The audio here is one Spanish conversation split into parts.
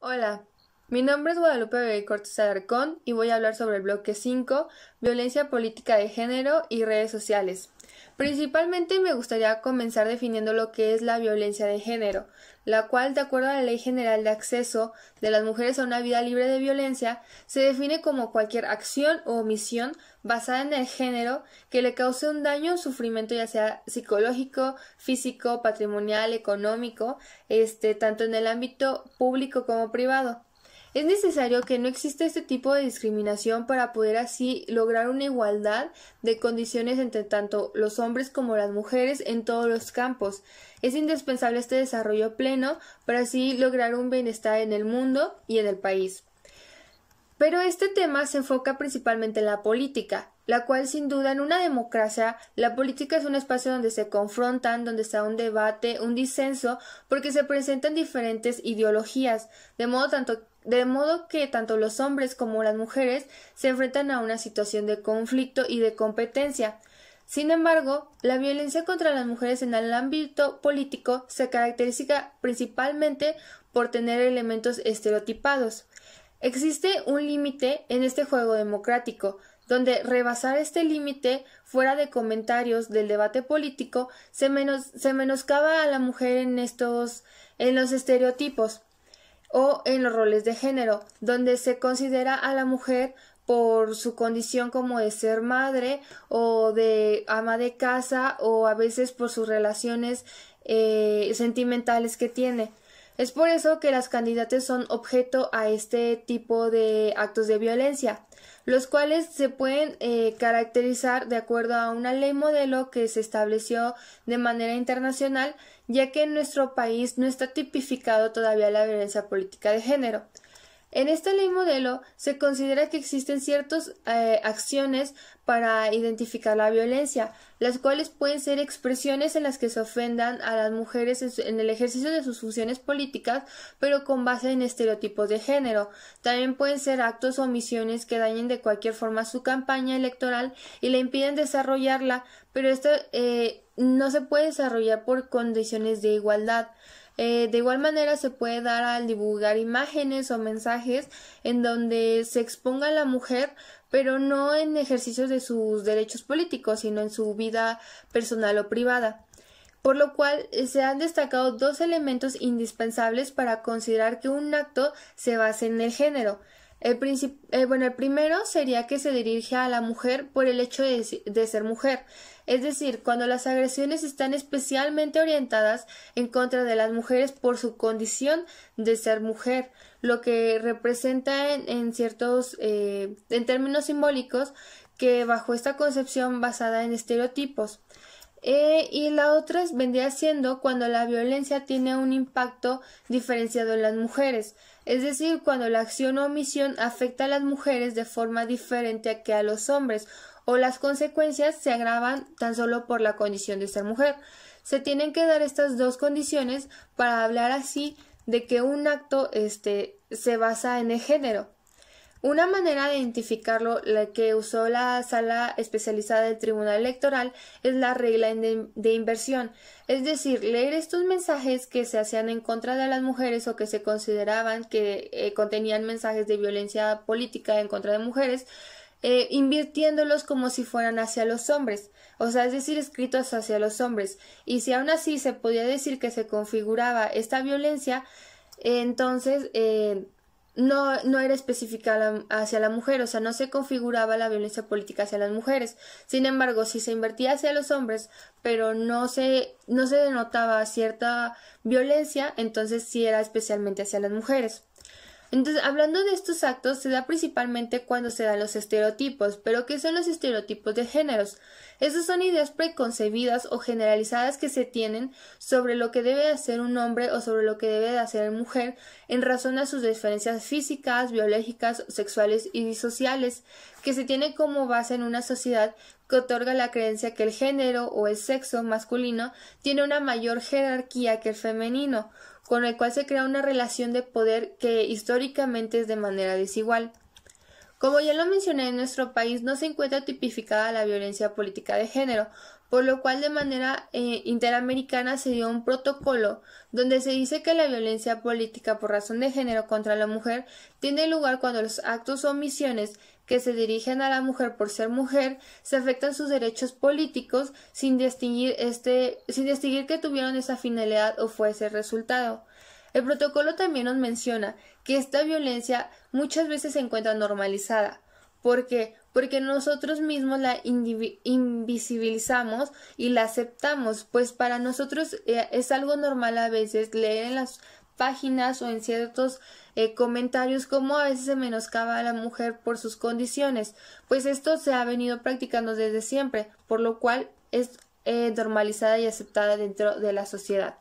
Hola, mi nombre es Guadalupe Bebé Cortés Alarcón y voy a hablar sobre el bloque 5, violencia política de género y redes sociales. Principalmente me gustaría comenzar definiendo lo que es la violencia de género, la cual, de acuerdo a la Ley General de Acceso de las Mujeres a una Vida Libre de Violencia, se define como cualquier acción o omisión basada en el género que le cause un daño o sufrimiento, ya sea psicológico, físico, patrimonial, económico, tanto en el ámbito público como privado. Es necesario que no exista este tipo de discriminación para poder así lograr una igualdad de condiciones entre tanto los hombres como las mujeres en todos los campos. Es indispensable este desarrollo pleno para así lograr un bienestar en el mundo y en el país. Pero este tema se enfoca principalmente en la política, la cual sin duda en una democracia la política es un espacio donde se confrontan, donde está un debate, un disenso, porque se presentan diferentes ideologías, de modo que tanto los hombres como las mujeres se enfrentan a una situación de conflicto y de competencia. Sin embargo, la violencia contra las mujeres en el ámbito político se caracteriza principalmente por tener elementos estereotipados. Existe un límite en este juego democrático, donde rebasar este límite fuera de comentarios del debate político se menoscaba a la mujer en los estereotipos o en los roles de género, donde se considera a la mujer por su condición como de ser madre o de ama de casa o a veces por sus relaciones sentimentales que tiene. Es por eso que las candidatas son objeto a este tipo de actos de violencia, los cuales se pueden caracterizar de acuerdo a una ley modelo que se estableció de manera internacional, ya que en nuestro país no está tipificado todavía la violencia política de género. En esta ley modelo se considera que existen ciertas acciones para identificar la violencia, las cuales pueden ser expresiones en las que se ofendan a las mujeres en el ejercicio de sus funciones políticas, pero con base en estereotipos de género. También pueden ser actos o omisiones que dañen de cualquier forma su campaña electoral y le impiden desarrollarla, pero esto no se puede desarrollar por condiciones de igualdad. De igual manera se puede dar al divulgar imágenes o mensajes en donde se exponga a la mujer, pero no en ejercicios de sus derechos políticos, sino en su vida personal o privada. Por lo cual se han destacado dos elementos indispensables para considerar que un acto se base en el género. El primero sería que se dirige a la mujer por el hecho de ser mujer, es decir, cuando las agresiones están especialmente orientadas en contra de las mujeres por su condición de ser mujer, lo que representa en términos simbólicos que bajo esta concepción basada en estereotipos. Y la otra vendría siendo cuando la violencia tiene un impacto diferenciado en las mujeres, es decir, cuando la acción o omisión afecta a las mujeres de forma diferente que a los hombres, o las consecuencias se agravan tan solo por la condición de ser mujer. Se tienen que dar estas dos condiciones para hablar así de que un acto se basa en el género. Una manera de identificarlo, la que usó la sala especializada del Tribunal Electoral, es la regla de inversión, es decir, leer estos mensajes que se hacían en contra de las mujeres o que se consideraban que contenían mensajes de violencia política en contra de mujeres, invirtiéndolos como si fueran hacia los hombres, o sea, es decir, escritos hacia los hombres, y si aún así se podía decir que se configuraba esta violencia, entonces no era específica hacia la mujer, o sea, no se configuraba la violencia política hacia las mujeres. Sin embargo, si se invertía hacia los hombres, pero no se denotaba cierta violencia, entonces sí era especialmente hacia las mujeres. Entonces, hablando de estos actos, se da principalmente cuando se dan los estereotipos. ¿Pero qué son los estereotipos de géneros? Esas son ideas preconcebidas o generalizadas que se tienen sobre lo que debe de hacer un hombre o sobre lo que debe de hacer una mujer en razón a sus diferencias físicas, biológicas, sexuales y sociales, que se tienen como base en una sociedad que otorga la creencia que el género o el sexo masculino tiene una mayor jerarquía que el femenino, con el cual se crea una relación de poder que históricamente es de manera desigual. Como ya lo mencioné, en nuestro país no se encuentra tipificada la violencia política de género, por lo cual de manera interamericana se dio un protocolo donde se dice que la violencia política por razón de género contra la mujer tiene lugar cuando los actos o omisiones que se dirigen a la mujer por ser mujer se afectan sus derechos políticos sin distinguir que tuvieron esa finalidad o fue ese resultado. El protocolo también nos menciona que esta violencia muchas veces se encuentra normalizada. ¿Por qué? Porque nosotros mismos la invisibilizamos y la aceptamos, pues para nosotros es algo normal a veces leer en las páginas o en ciertos comentarios cómo a veces se menoscaba a la mujer por sus condiciones, pues esto se ha venido practicando desde siempre, por lo cual es normalizada y aceptada dentro de la sociedad,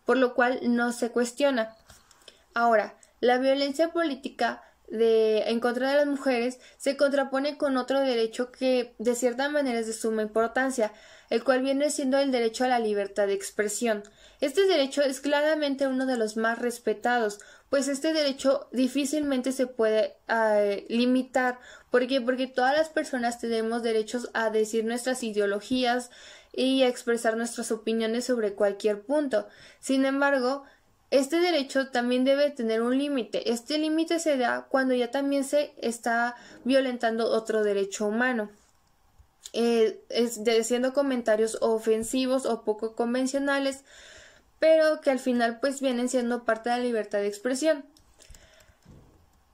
por lo cual no se cuestiona. Ahora, la violencia política en contra de las mujeres se contrapone con otro derecho que de cierta manera es de suma importancia, el cual viene siendo el derecho a la libertad de expresión. Este derecho es claramente uno de los más respetados, pues este derecho difícilmente se puede limitar. ¿Por qué? Porque todas las personas tenemos derechos a decir nuestras ideologías y a expresar nuestras opiniones sobre cualquier punto. Sin embargo, este derecho también debe tener un límite. Este límite se da cuando ya también se está violentando otro derecho humano, siendo comentarios ofensivos o poco convencionales, pero que al final pues vienen siendo parte de la libertad de expresión.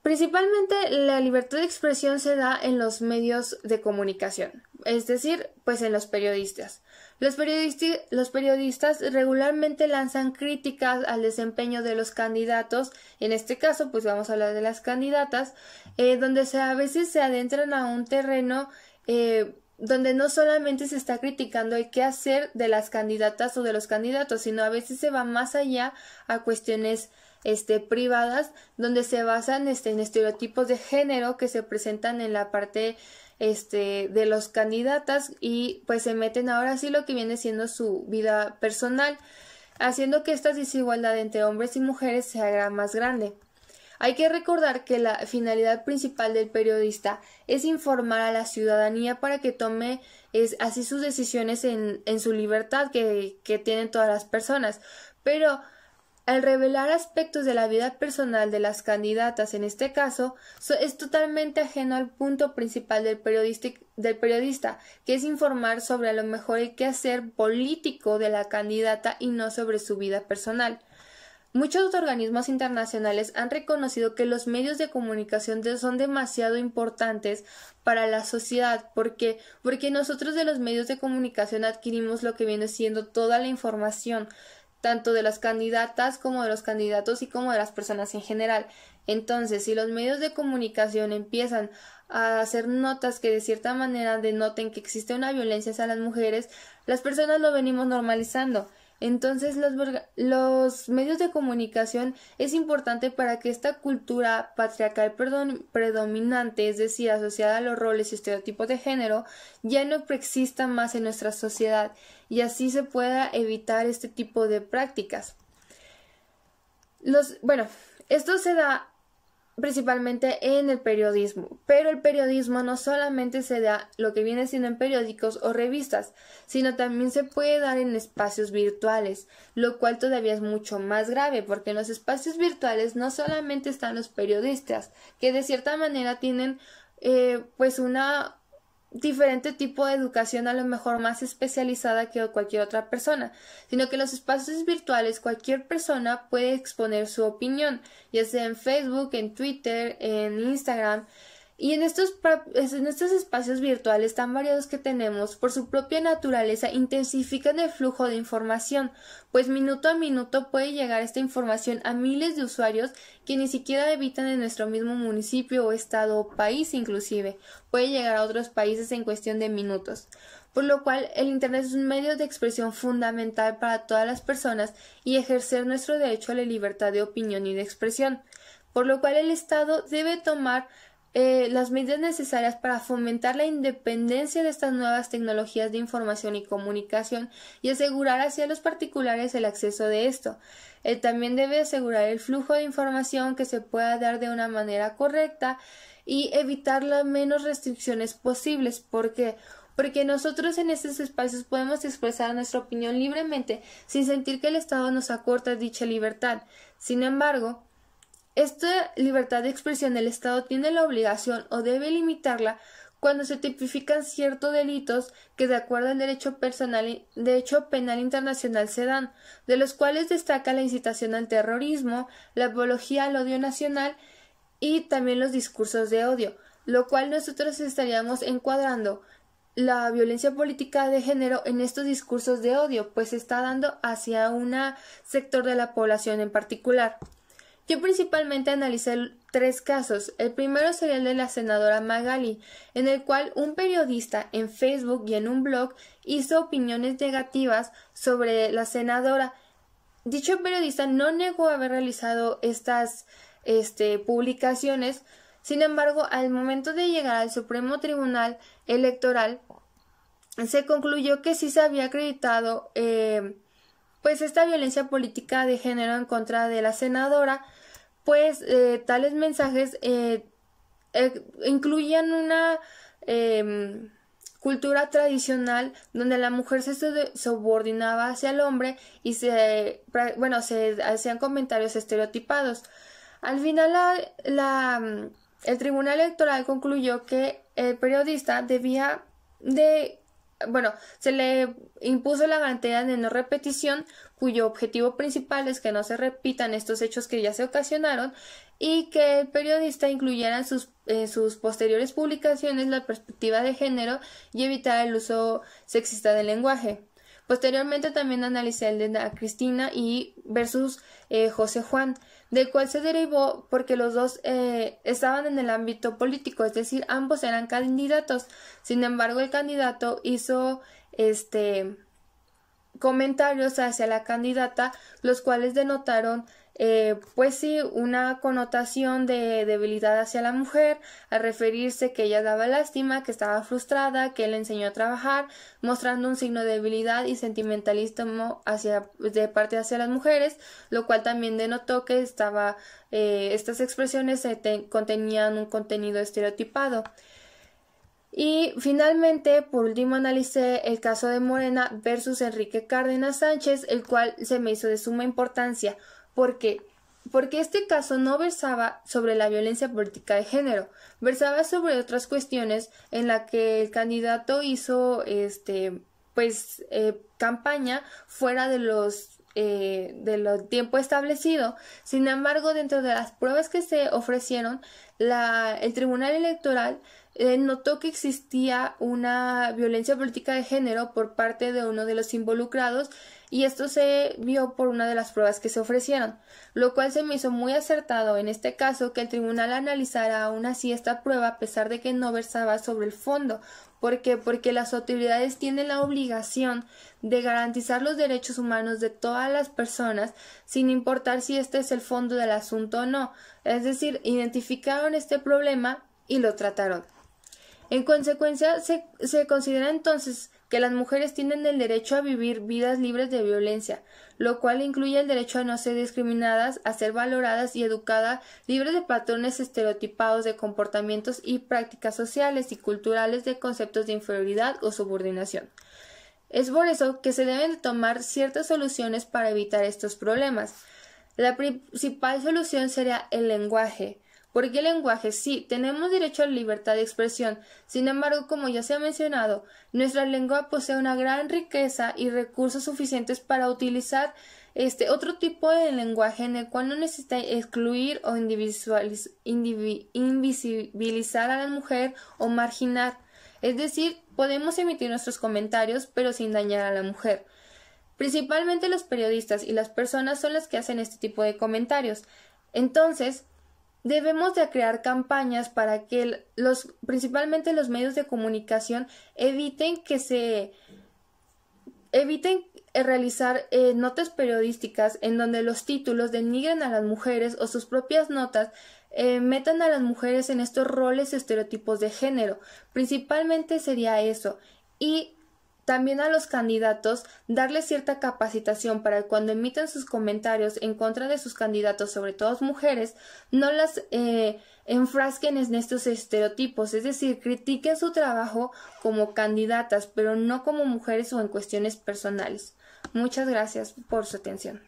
Principalmente la libertad de expresión se da en los medios de comunicación, es decir, pues en los periodistas. Los periodistas regularmente lanzan críticas al desempeño de los candidatos, en este caso pues vamos a hablar de las candidatas, donde a veces se adentran a un terreno donde no solamente se está criticando el qué hacer de las candidatas o de los candidatos, sino a veces se va más allá a cuestiones privadas, donde se basan en estereotipos de género que se presentan en la parte de los candidatas y pues se meten ahora sí lo que viene siendo su vida personal, haciendo que esta desigualdad entre hombres y mujeres se haga más grande. Hay que recordar que la finalidad principal del periodista es informar a la ciudadanía para que tome así sus decisiones en su libertad que tienen todas las personas, pero al revelar aspectos de la vida personal de las candidatas en este caso, es totalmente ajeno al punto principal del periodista, que es informar sobre a lo mejor el quehacer político de la candidata y no sobre su vida personal. Muchos organismos internacionales han reconocido que los medios de comunicación son demasiado importantes para la sociedad. ¿Por qué? Porque nosotros de los medios de comunicación adquirimos lo que viene siendo toda la información, tanto de las candidatas como de los candidatos y como de las personas en general. Entonces, si los medios de comunicación empiezan a hacer notas que de cierta manera denoten que existe una violencia hacia las mujeres, las personas lo venimos normalizando. Entonces, los medios de comunicación es importante para que esta cultura patriarcal predominante, es decir, asociada a los roles y estereotipos de género, ya no preexista más en nuestra sociedad y así se pueda evitar este tipo de prácticas. Esto se da principalmente en el periodismo, pero el periodismo no solamente se da lo que viene siendo en periódicos o revistas, sino también se puede dar en espacios virtuales, lo cual todavía es mucho más grave, porque en los espacios virtuales no solamente están los periodistas, que de cierta manera tienen pues una diferente tipo de educación, a lo mejor más especializada que cualquier otra persona, sino que en los espacios virtuales cualquier persona puede exponer su opinión, ya sea en Facebook, en Twitter, en Instagram, y en estos espacios virtuales tan variados que tenemos, por su propia naturaleza, intensifican el flujo de información, pues minuto a minuto puede llegar esta información a miles de usuarios que ni siquiera habitan en nuestro mismo municipio o estado o país inclusive, puede llegar a otros países en cuestión de minutos. Por lo cual el Internet es un medio de expresión fundamental para todas las personas y ejercer nuestro derecho a la libertad de opinión y de expresión, por lo cual el Estado debe tomar las medidas necesarias para fomentar la independencia de estas nuevas tecnologías de información y comunicación y asegurar hacia los particulares el acceso de esto. También debe asegurar el flujo de información que se pueda dar de una manera correcta y evitar las menos restricciones posibles. ¿Por qué? porque nosotros en estos espacios podemos expresar nuestra opinión libremente sin sentir que el Estado nos acorta dicha libertad. Sin embargo, esta libertad de expresión el Estado tiene la obligación o debe limitarla cuando se tipifican ciertos delitos que de acuerdo al derecho penal internacional se dan, de los cuales destaca la incitación al terrorismo, la apología al odio nacional y también los discursos de odio, lo cual nosotros estaríamos encuadrando la violencia política de género en estos discursos de odio, pues se está dando hacia un sector de la población en particular. Yo principalmente analicé 3 casos. El primero sería el de la senadora Magali, en el cual un periodista en Facebook y en un blog hizo opiniones negativas sobre la senadora. Dicho periodista no negó haber realizado estas publicaciones. Sin embargo, al momento de llegar al Supremo Tribunal Electoral, se concluyó que sí se había acreditado pues esta violencia política de género en contra de la senadora, pues tales mensajes incluían una cultura tradicional donde la mujer se subordinaba hacia el hombre y se hacían comentarios estereotipados. Al final el Tribunal Electoral concluyó que el periodista se le impuso la garantía de no repetición, cuyo objetivo principal es que no se repitan estos hechos que ya se ocasionaron, y que el periodista incluyera en sus posteriores publicaciones la perspectiva de género y evitar el uso sexista del lenguaje. Posteriormente también analicé el de Ana Cristina y versus José Juan, del cual se derivó porque los dos estaban en el ámbito político, es decir, ambos eran candidatos. Sin embargo, el candidato hizo comentarios hacia la candidata, los cuales denotaron pues sí, una connotación de debilidad hacia la mujer, al referirse que ella daba lástima, que estaba frustrada, que él le enseñó a trabajar, mostrando un signo de debilidad y sentimentalismo de parte hacia las mujeres, lo cual también denotó que estas expresiones contenían un contenido estereotipado. Y finalmente, por último, analicé el caso de Morena versus Enrique Cárdenas Sánchez, el cual se me hizo de suma importancia. ¿Por qué? Porque este caso no versaba sobre la violencia política de género, versaba sobre otras cuestiones en la que el candidato hizo campaña fuera de lo tiempo establecido. Sin embargo, dentro de las pruebas que se ofrecieron, el Tribunal Electoral notó que existía una violencia política de género por parte de uno de los involucrados, y esto se vio por una de las pruebas que se ofrecieron, lo cual se me hizo muy acertado en este caso que el tribunal analizara aún así esta prueba a pesar de que no versaba sobre el fondo. ¿Por qué? Porque las autoridades tienen la obligación de garantizar los derechos humanos de todas las personas sin importar si este es el fondo del asunto o no. Es decir, identificaron este problema y lo trataron. En consecuencia, se considera entonces que las mujeres tienen el derecho a vivir vidas libres de violencia, lo cual incluye el derecho a no ser discriminadas, a ser valoradas y educadas, libres de patrones estereotipados de comportamientos y prácticas sociales y culturales de conceptos de inferioridad o subordinación. Es por eso que se deben de tomar ciertas soluciones para evitar estos problemas. La principal solución sería el lenguaje. ¿Por qué el lenguaje? Sí, tenemos derecho a la libertad de expresión. Sin embargo, como ya se ha mencionado, nuestra lengua posee una gran riqueza y recursos suficientes para utilizar otro tipo de lenguaje en el cual no necesita excluir o invisibilizar a la mujer o marginar. Es decir, podemos emitir nuestros comentarios, pero sin dañar a la mujer. Principalmente los periodistas y las personas son las que hacen este tipo de comentarios. Entonces, debemos de crear campañas para que principalmente los medios de comunicación eviten realizar notas periodísticas en donde los títulos denigren a las mujeres o sus propias notas metan a las mujeres en estos roles estereotipos de género. Principalmente sería eso. Y También a los candidatos darles cierta capacitación para que cuando emiten sus comentarios en contra de sus candidatos, sobre todo mujeres, no las enfrasquen en estos estereotipos, es decir, critiquen su trabajo como candidatas, pero no como mujeres o en cuestiones personales. Muchas gracias por su atención.